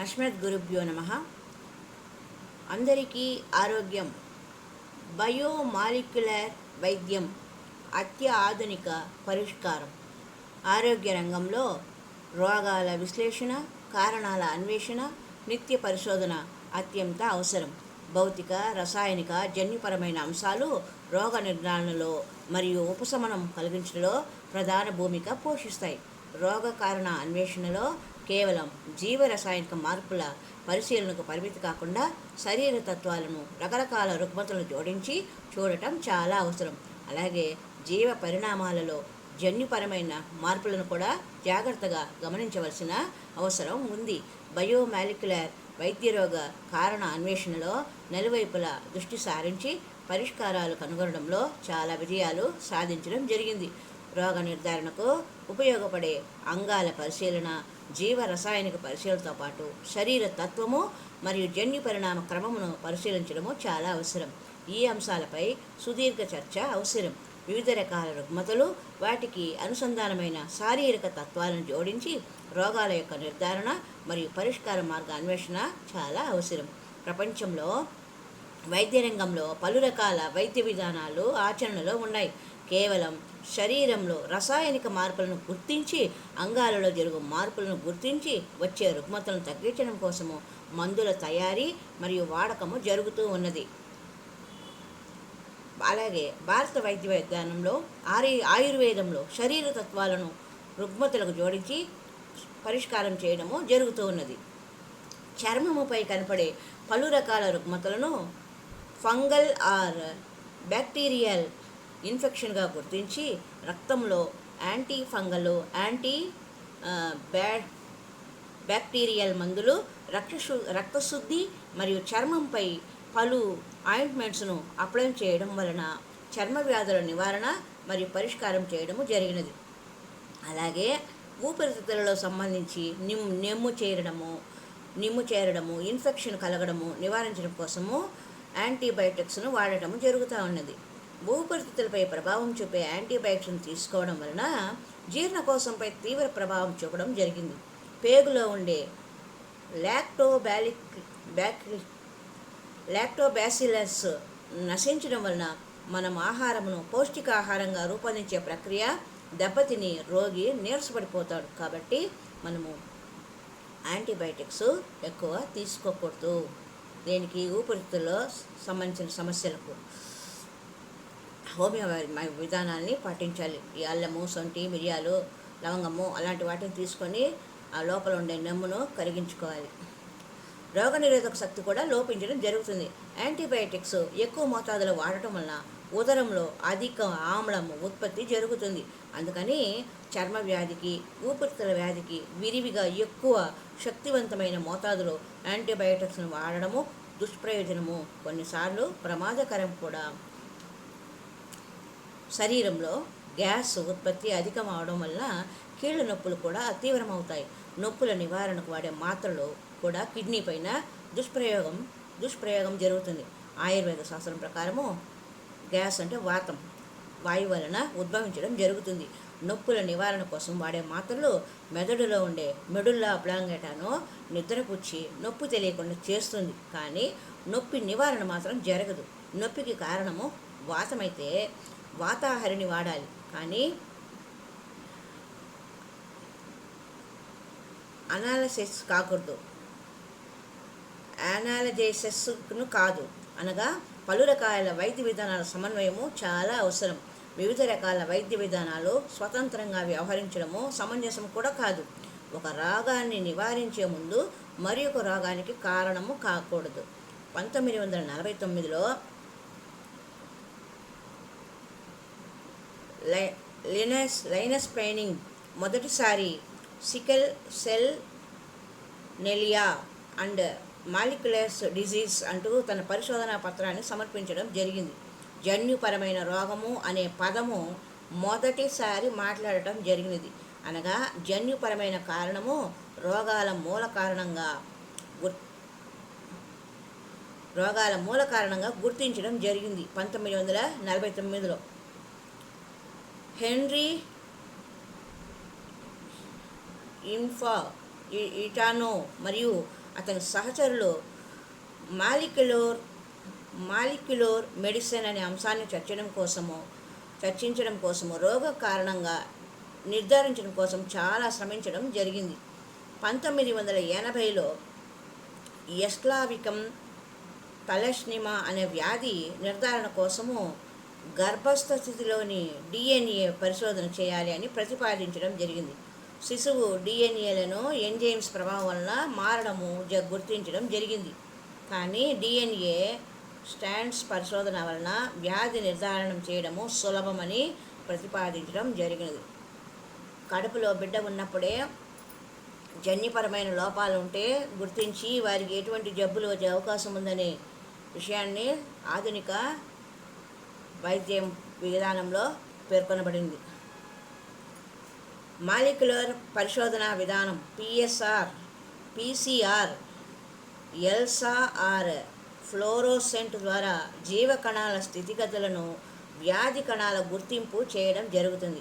అస్మద్గురుభ్యో నమ. అందరికీ ఆరోగ్యం. బయోమాలిక్యులర్ వైద్యం అత్యాధునిక పరిష్కారం. ఆరోగ్య రంగంలో రోగాల విశ్లేషణ, కారణాల అన్వేషణ, నిత్య పరిశోధన అత్యంత అవసరం. భౌతిక, రసాయనిక, జన్యుపరమైన అంశాలు రోగ నిర్ధారణలో మరియు ఉపశమనం కలిగించడంలో ప్రధాన భూమిక పోషిస్తాయి. రోగ కారణ అన్వేషణలో కేవలం జీవరసాయనిక మార్పుల పరిశీలనకు పరిమితి కాకుండా శరీర తత్వాలను, రకరకాల రుగ్మతలను జోడించి చూడటం చాలా అవసరం. అలాగే జీవ పరిణామాలలో జన్యుపరమైన మార్పులను కూడా జాగ్రత్తగా గమనించవలసిన అవసరం ఉంది. బయోమాలిక్యులర్ వైద్యరోగ కారణ అన్వేషణలో నలువైపులా దృష్టి సారించి పరిష్కారాలు కనుగొనడంలో చాలా విజయాలు సాధించడం జరిగింది. రోగ నిర్ధారణకు ఉపయోగపడే అంగాల పరిశీలన, జీవ రసాయనిక పరిశీలనతో పాటు శరీర తత్వము మరియు జన్యు పరిణామ క్రమమును పరిశీలించడము చాలా అవసరం. ఈ అంశాలపై సుదీర్ఘ చర్చ అవసరం. వివిధ రకాల రుగ్మతలు, వాటికి అనుసంధానమైన శారీరక తత్వాలను జోడించి రోగాల యొక్క నిర్ధారణ మరియు పరిష్కార మార్గ అన్వేషణ చాలా అవసరం. ప్రపంచంలో వైద్య రంగంలో పలు రకాల వైద్య విధానాలు ఆచరణలో ఉన్నాయి. కేవలం శరీరంలో రసాయనిక మార్పులను గుర్తించి, అంగాలలో జరుగు మార్పులను గుర్తించి వచ్చే రుగ్మతలను తగ్గించడం కోసము మందుల తయారీ మరియు వాడకము జరుగుతూ ఉన్నది. అలాగే భారత వైద్య విధానంలో ఆయుర్వేదంలో శరీర తత్వాలను రుగ్మతలకు జోడించి పరిష్కారం చేయడము జరుగుతూ ఉన్నది. చర్మముపై కనపడే పలు రకాల రుగ్మతలను ఫంగల్ ఆర్ బ్యాక్టీరియల్ ఇన్ఫెక్షన్గా గుర్తించి రక్తంలో యాంటీ ఫంగల్, యాంటీ బ్యాక్టీరియల్ మందులు, రక్తశుద్ధి మరియు చర్మంపై పలు ఆయింట్మెంట్స్ను అప్లై చేయడం వలన చర్మ వ్యాధుల నివారణ మరియు పరిష్కారం చేయడము జరిగినది. అలాగే ఊపిరితిత్తులలో సంబంధించి నిమ్ము చేరడము, ఇన్ఫెక్షన్ కలగడము నివారించడం కోసము యాంటీబయాటిక్స్ను వాడటము జరుగుతూ ఉన్నది. ఊపిరితిత్తులపై ప్రభావం చూపే యాంటీబయాటిక్స్ను తీసుకోవడం వలన జీర్ణకోశంపై తీవ్ర ప్రభావం చూపడం జరిగింది. పేగులో ఉండే లాక్టోబాసిల్లస్ నశించడం వలన మనం ఆహారమును పౌష్టికాహారంగా రూపొందించే ప్రక్రియ దెబ్బతిని రోగి నీరసపడిపోతాడు. కాబట్టి మనము యాంటీబయాటిక్స్ ఎక్కువ తీసుకోకూడదు. దీనికి ఊపిరితిత్తుల్లో సంబంధించిన సమస్యలకు హోమియో విధానాన్ని పాటించాలి. ఈ అల్లము, సొంటి, మిరియాలు, లవంగము అలాంటి వాటిని తీసుకొని ఆ లోపల ఉండే నెమ్మును కరిగించుకోవాలి. రోగనిరోధక శక్తి కూడా లోపించడం జరుగుతుంది. యాంటీబయాటిక్స్ ఎక్కువ మోతాదులో వాడటం వలన ఉదరంలో అధిక ఆమ్లము ఉత్పత్తి జరుగుతుంది. అందుకని చర్మ వ్యాధికి, ఊపిరితిత్తుల వ్యాధికి విరివిగా ఎక్కువ శక్తివంతమైన మోతాదులో యాంటీబయాటిక్స్ను వాడడము దుష్ప్రయోజనము, కొన్నిసార్లు ప్రమాదకరం కూడా. శరీరంలో గ్యాస్ ఉత్పత్తి అధికం అవడం వల్ల కీళ్ళ నొప్పులు కూడా తీవ్రమవుతాయి. నొప్పుల నివారణకు వాడే మాత్రలు కూడా కిడ్నీ పైన దుష్ప్రయోగం జరుగుతుంది. ఆయుర్వేద శాస్త్రం ప్రకారము గ్యాస్ అంటే వాతం, వాయువు వలన ఉద్భవించడం జరుగుతుంది. నొప్పుల నివారణ కోసం వాడే మాత్రలు మెదడులో ఉండే మెడుల్లా అబ్లాంగేటాను నిద్రపుచ్చి నొప్పి తెలియకుండా చేస్తుంది. కానీ నొప్పి నివారణ మాత్రం జరగదు. నొప్పికి కారణము వాతమైతే వాతాహరిని వాడాలి, కానీ అనాలసిస్ కాకూడదు, అనాలజైసిస్ను కాదు. అనగా పలు రకాల వైద్య విధానాల సమన్వయము చాలా అవసరం. వివిధ రకాల వైద్య విధానాలు స్వతంత్రంగా వ్యవహరించడము సమంజసం కూడా కాదు. ఒక రోగాన్ని నివారించే ముందు మరి ఒక రోగానికి కారణము కాకూడదు. 1949లో లైనస్ ప్లైనింగ్ మొదటిసారి సికెల్ సెల్ నెలియా అండ్ మాలిక్యులర్స్ డిజీజ్ అంటూ తన పరిశోధనా పత్రాన్ని సమర్పించడం జరిగింది. జన్యుపరమైన రోగము అనే పదము మొదటిసారి మాట్లాడటం జరిగినది. అనగా జన్యుపరమైన కారణము రోగాల మూల కారణంగా గుర్తించడం జరిగింది. 1949లో హెన్రీ ఇటానో మరియు అతని సహచరులు మాలిక్యులర్ మాలిక్యులర్ మెడిసిన్ అనే అంశాన్ని చర్చించడం కోసము రోగ కారణంగా నిర్ధారించడం కోసం చాలా శ్రమించడం జరిగింది. 1980లో ఎస్క్లావికం తలస్నిమా అనే వ్యాధి నిర్ధారణ కోసము గర్భస్థ స్థితిలోని డిఎన్ఏ పరిశోధన చేయాలి అని ప్రతిపాదించడం జరిగింది. శిశువు డిఎన్ఏలను ఎంజైమ్స్ ప్రభావం వలన మారడము గుర్తించడం జరిగింది. కానీ డిఎన్ఏ స్టాండ్స్ పరిశోధన వలన వ్యాధి నిర్ధారణ చేయడము సులభమని ప్రతిపాదించడం జరిగినది. కడుపులో బిడ్డ ఉన్నప్పుడే జన్యుపరమైన లోపాలు ఉంటే గుర్తించి వారికి ఎటువంటి జబ్బులు వచ్చే అవకాశం ఉందనే విషయాన్ని ఆధునిక వైద్యం విధానంలో పేర్కొనబడింది. మాలిక్యులర్ పరిశోధన విధానం పీసీఆర్, ఎల్సాఆర్, ఫ్లోరోసెంట్ ద్వారా జీవకణాల స్థితిగతులను, వ్యాధి కణాల గుర్తింపు చేయడం జరుగుతుంది.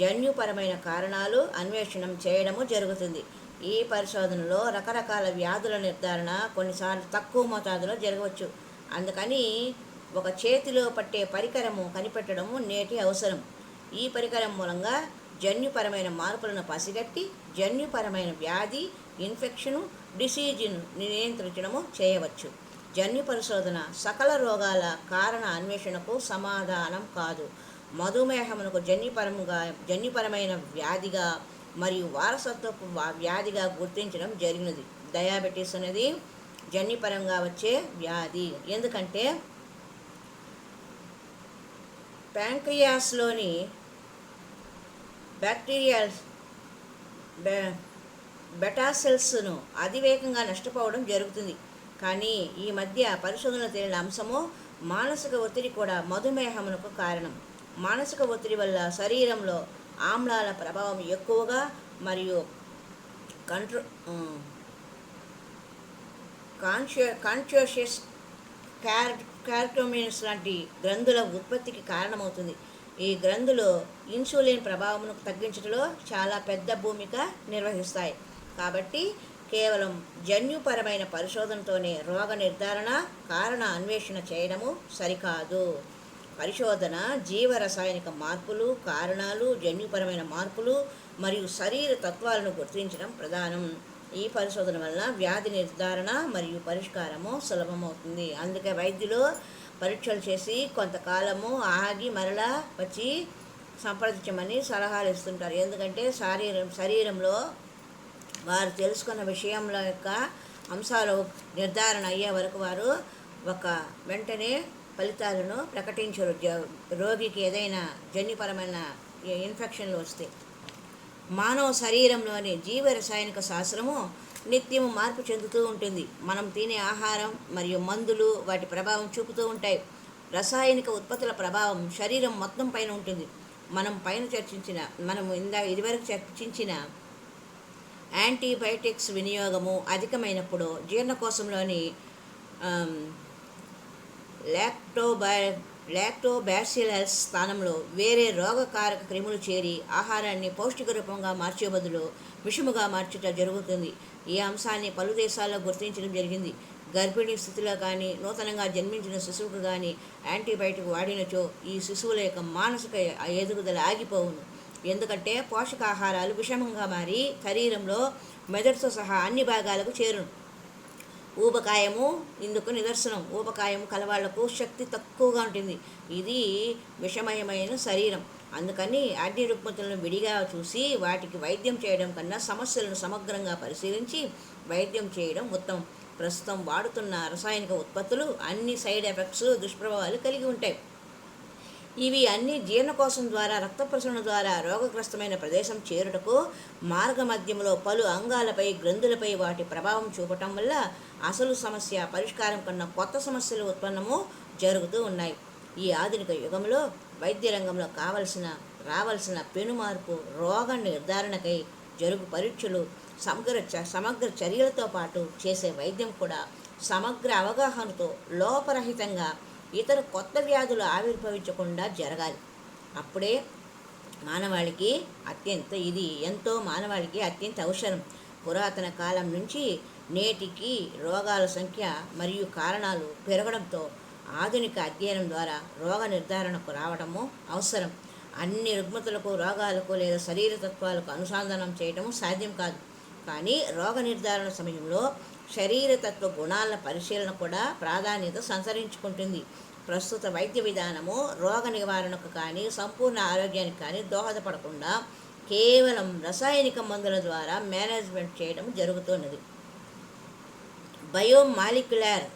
జన్యుపరమైన కారణాలు అన్వేషణం చేయడము జరుగుతుంది. ఈ పరిశోధనలో రకరకాల వ్యాధుల నిర్ధారణ కొన్నిసార్లు తక్కువ మోతాదులో జరగవచ్చు. అందుకని ఒక చేతిలో పట్టే పరికరము కనిపెట్టడము నేటి అవసరం. ఈ పరికరం మూలంగా జన్యుపరమైన మార్పులను పసిగట్టి జన్యుపరమైన వ్యాధి, ఇన్ఫెక్షను, డిసీజ్ను నియంత్రించడము చేయవచ్చు. జన్యు పరిశోధన సకల రోగాల కారణ అన్వేషణకు సమాధానం కాదు. మధుమేహమునకు జన్యుపరమైన వ్యాధిగా మరియు వారసత్వపు వ్యాధిగా గుర్తించడం జరిగినది. డయాబెటీస్ అనేది జన్యుపరంగా వచ్చే వ్యాధి. ఎందుకంటే ప్యాంక్రియాస్లోని బెటా సెల్స్ను అతివేగంగా నష్టపోవడం జరుగుతుంది. కానీ ఈ మధ్య పరిశోధనలు తేలిన అంశము మానసిక ఒత్తిడి కూడా మధుమేహమునకు కారణం. మానసిక ఒత్తిడి వల్ల శరీరంలో ఆమ్లాల ప్రభావం ఎక్కువగా మరియు కాన్షియస్ క్యారటోమిన్స్ లాంటి గ్రంథుల ఉత్పత్తికి కారణమవుతుంది. ఈ గ్రంథులు ఇన్సులిన్ ప్రభావమును తగ్గించడంలో చాలా పెద్ద భూమిక నిర్వహిస్తాయి. కాబట్టి కేవలం జన్యుపరమైన పరిశోధనతోనే రోగ నిర్ధారణ, కారణ అన్వేషణ చేయడము సరికాదు. పరిశోధన జీవరసాయనిక మార్పులు, కారణాలు, జన్యుపరమైన మార్పులు మరియు శరీర తత్వాలను గుర్తించడం ప్రధానం. ఈ పరిశోధన వలన వ్యాధి నిర్ధారణ మరియు పరిష్కారము సులభమవుతుంది. అందుకే వైద్యులు పరీక్షలు చేసి కొంతకాలము ఆగి మరలా వచ్చి సంప్రదించమని సలహాలు ఇస్తుంటారు. ఎందుకంటే శరీరంలో వారు తెలుసుకున్న విషయంలో యొక్క అంశాలు నిర్ధారణ అయ్యే వరకు వారు వెంటనే ఫలితాలను ప్రకటించరు. రోగికి ఏదైనా జన్యుపరమైన ఇన్ఫెక్షన్లు వస్తే. మానవ శరీరంలోని జీవరసాయనిక శాస్త్రము నిత్యము మార్పు చెందుతూ ఉంటుంది. మనం తినే ఆహారం మరియు మందులు వాటి ప్రభావం చూపుతూ ఉంటాయి. రసాయనిక ఉత్పత్తుల ప్రభావం శరీరం మొత్తం పైన ఉంటుంది. ఇదివరకు చర్చించిన యాంటీబయాటిక్స్ వినియోగము అధికమైనప్పుడు జీర్ణకోశంలోని లాక్టోబాసిల్లస్ స్థానంలో వేరే రోగకారక క్రిములు చేరి ఆహారాన్ని పౌష్టిక రూపంగా మార్చే బదులు విషముగా మార్చుట జరుగుతుంది. ఈ అంశాన్ని పలు దేశాల్లో గుర్తించడం జరిగింది. గర్భిణీ స్థితిలో కానీ నూతనంగా జన్మించిన శిశువుకు కానీ యాంటీబయాటిక్ వాడినచో ఈ శిశువుల యొక్క మానసిక ఎదుగుదల ఆగిపోవును. ఎందుకంటే పోషకాహారాలు విషమంగా మారి శరీరంలో మెదడుతో సహా అన్ని భాగాలకు చేరును. ఊబకాయము ఇందుకు నిదర్శనం. ఊబకాయం కలవాళ్లకు శక్తి తక్కువగా ఉంటుంది. ఇది విషమయమైన శరీరం. అందుకని అన్ని రుగ్మతులను విడిగా చూసి వాటికి వైద్యం చేయడం కన్నా సమస్యలను సమగ్రంగా పరిశీలించి వైద్యం చేయడం ఉత్తమం. ప్రస్తుతం వాడుతున్న రసాయనిక ఉత్పత్తులు అన్ని సైడ్ ఎఫెక్ట్స్, దుష్ప్రభావాలు కలిగి ఉంటాయి. ఇవి అన్ని జీర్ణకోశం ద్వారా, రక్త ప్రసరణ ద్వారా రోగగ్రస్తమైన ప్రదేశం చేరుటకు మార్గమధ్యంలో పలు అంగాలపై, గ్రంథులపై వాటి ప్రభావం చూపటం వల్ల అసలు సమస్య పరిష్కారం కన్నా కొత్త సమస్యలు ఉత్పన్నము జరుగుతూ ఉన్నాయి. ఈ ఆధునిక యుగంలో వైద్య రంగంలో రావాల్సిన పెనుమార్పు రోగ నిర్ధారణకై జరుగు పరీక్షలు, సమగ్ర చర్యలతో పాటు చేసే వైద్యం కూడా సమగ్ర అవగాహనతో లోపరహితంగా ఇతర కొత్త వ్యాధులు ఆవిర్భవించకుండా జరగాలి. అప్పుడే మానవాళికి అత్యంత అవసరం. పురాతన కాలం నుంచి నేటికి రోగాల సంఖ్య మరియు కారణాలు పెరగడంతో ఆధునిక అధ్యయనం ద్వారా రోగ నిర్ధారణకు రావడము అవసరం. అన్ని రుగ్మతలకు, రోగాలకు లేదా శరీర తత్వాలకు అనుసంధానం చేయడం సాధ్యం కాదు. కానీ రోగ నిర్ధారణ సమయంలో శరీరతత్వ గుణాల పరిశీలన కూడా ప్రాధాన్యత సంతరించుకుంటుంది. ప్రస్తుత వైద్య విధానము రోగ నివారణకు కానీ సంపూర్ణ ఆరోగ్యానికి కానీ దోహదపడకుండా కేవలం రసాయనిక మందుల ద్వారా మేనేజ్మెంట్ చేయడం జరుగుతున్నది. బయోమాలిక్యులర్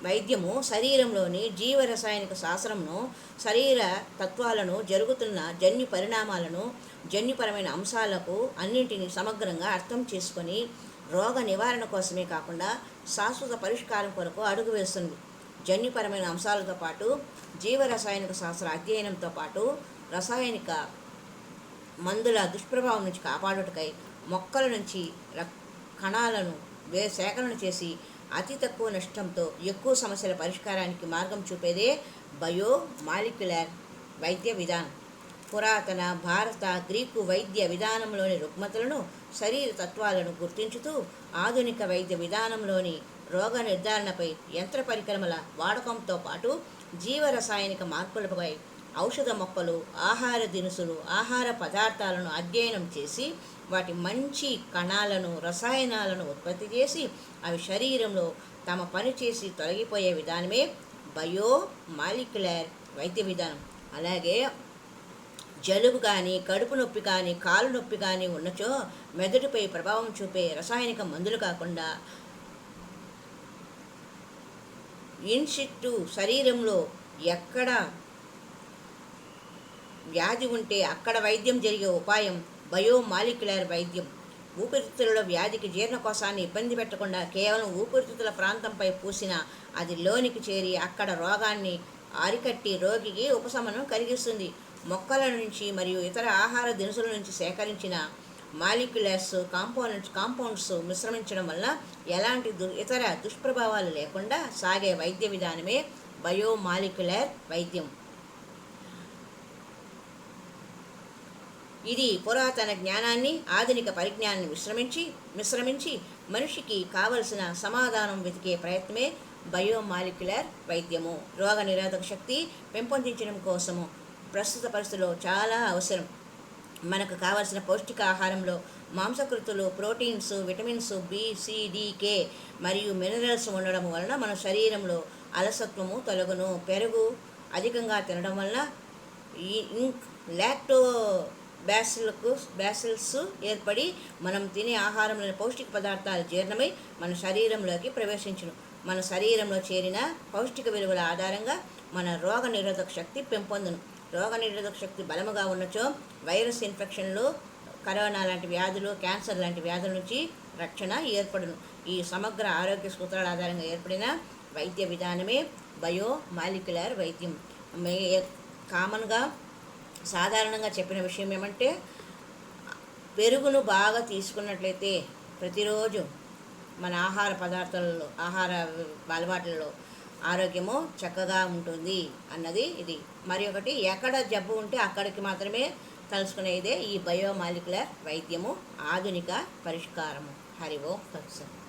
వైద్యము శరీరంలోని జీవరసాయనిక శాస్త్రంను, శరీర తత్వాలను, జరుగుతున్న జన్యు పరిణామాలను, జన్యుపరమైన అంశాలకు అన్నింటినీ సమగ్రంగా అర్థం చేసుకొని రోగ నివారణ కోసమే కాకుండా శాశ్వత పరిష్కారం కొరకు అడుగు వేస్తుంది. జన్యుపరమైన అంశాలతో పాటు జీవరసాయనిక శాస్త్ర అధ్యయనంతో పాటు రసాయనిక మందుల దుష్ప్రభావం నుంచి కాపాడుటకై మొక్కల నుంచి కణాలను సేకరణ చేసి అతి తక్కువ నష్టంతో ఎక్కువ సమస్యల పరిష్కారానికి మార్గం చూపేదే బయోమాలిక్యులర్ వైద్య విధానం. పురాతన భారత, గ్రీకు వైద్య విధానంలోని రుగ్మతలను, శరీర తత్వాలను గుర్తించుతూ ఆధునిక వైద్య విధానంలోని రోగ నిర్ధారణపై యంత్ర పరికరముల వాడకంతో పాటు జీవరసాయనిక మార్పులపై ఔషధ మొక్కలు, ఆహార దినుసులు, ఆహార పదార్థాలను అధ్యయనం చేసి వాటి మంచి కణాలను, రసాయనాలను ఉత్పత్తి చేసి అవి శరీరంలో తమ పని చేసి తొలగిపోయే విధానమే బయోమాలిక్యులర్ వైద్య విధానం. అలాగే జలుబు కానీ, కడుపు నొప్పి కానీ, కాలు నొప్పి కానీ ఉన్నచో మెదడుపై ప్రభావం చూపే రసాయనిక మందులు కాకుండా ఇన్సిట్టు శరీరంలో ఎక్కడ వ్యాధి ఉంటే అక్కడ వైద్యం జరిగే ఉపాయం బయోమాలిక్యులర్ వైద్యం. ఊపిరితిత్తులలో వ్యాధికి జీర్ణకోశాన్ని ఇబ్బంది పెట్టకుండా కేవలం ఊపిరితిత్తుల ప్రాంతంపై పూసినా అది లోనికి చేరి అక్కడ రోగాన్ని అరికట్టి రోగికి ఉపశమనం కలిగిస్తుంది. మొక్కల నుంచి మరియు ఇతర ఆహార దినుసుల నుంచి సేకరించిన మాలిక్యులర్స్ కాంపౌండ్స్ మిశ్రమించడం వల్ల ఎలాంటి ఇతర దుష్ప్రభావాలు లేకుండా సాగే వైద్య విధానమే బయోమాలిక్యులర్ వైద్యం. ఇది పురాతన జ్ఞానాన్ని, ఆధునిక పరిజ్ఞానాన్ని మిశ్రమించి మనిషికి కావలసిన సమాధానం వెతికే ప్రయత్నమే బయోమాలిక్యులర్ వైద్యము. రోగ నిరోధక శక్తి పెంపొందించడం కోసము ప్రస్తుత పరిస్థితుల్లో చాలా అవసరం. మనకు కావలసిన పౌష్టిక ఆహారంలో మాంసకృతులు, proteins, vitamins B, C, D, K మరియు మినరల్స్ ఉండడం వలన మన శరీరంలో అలసత్వము తొలగును. పెరుగు అధికంగా తినడం వలన లాక్టోబాసిల్స్ ఏర్పడి మనం తినే ఆహారంలోని పౌష్టిక పదార్థాలు జీర్ణమై మన శరీరంలోకి ప్రవేశించును. మన శరీరంలో చేరిన పౌష్టిక విలువల ఆధారంగా మన రోగ నిరోధక శక్తి పెంపొందును. రోగ నిరోధక శక్తి బలముగా ఉన్నచో వైరస్ ఇన్ఫెక్షన్లు, కరోనా లాంటి వ్యాధులు, క్యాన్సర్ లాంటి వ్యాధుల నుంచి రక్షణ ఏర్పడును. ఈ సమగ్ర ఆరోగ్య సూత్రాల ఆధారంగా ఏర్పడిన వైద్య విధానమే బయోమాలిక్యులర్ వైద్యం. కామన్గా సాధారణంగా చెప్పిన విషయం ఏమంటే, పెరుగును బాగా తీసుకున్నట్లయితే ప్రతిరోజు మన ఆహార పదార్థాలలో, ఆహార అలవాట్లలో ఆరోగ్యము చక్కగా ఉంటుంది అన్నది ఇది. మరి ఒకటి, ఎక్కడ జబ్బు ఉంటే అక్కడికి మాత్రమే తెలుసుకునేదే ఈ బయోమాలిక్యులర్ వైద్యము, ఆధునిక పరిష్కారము. హరి ఓం తత్సత్.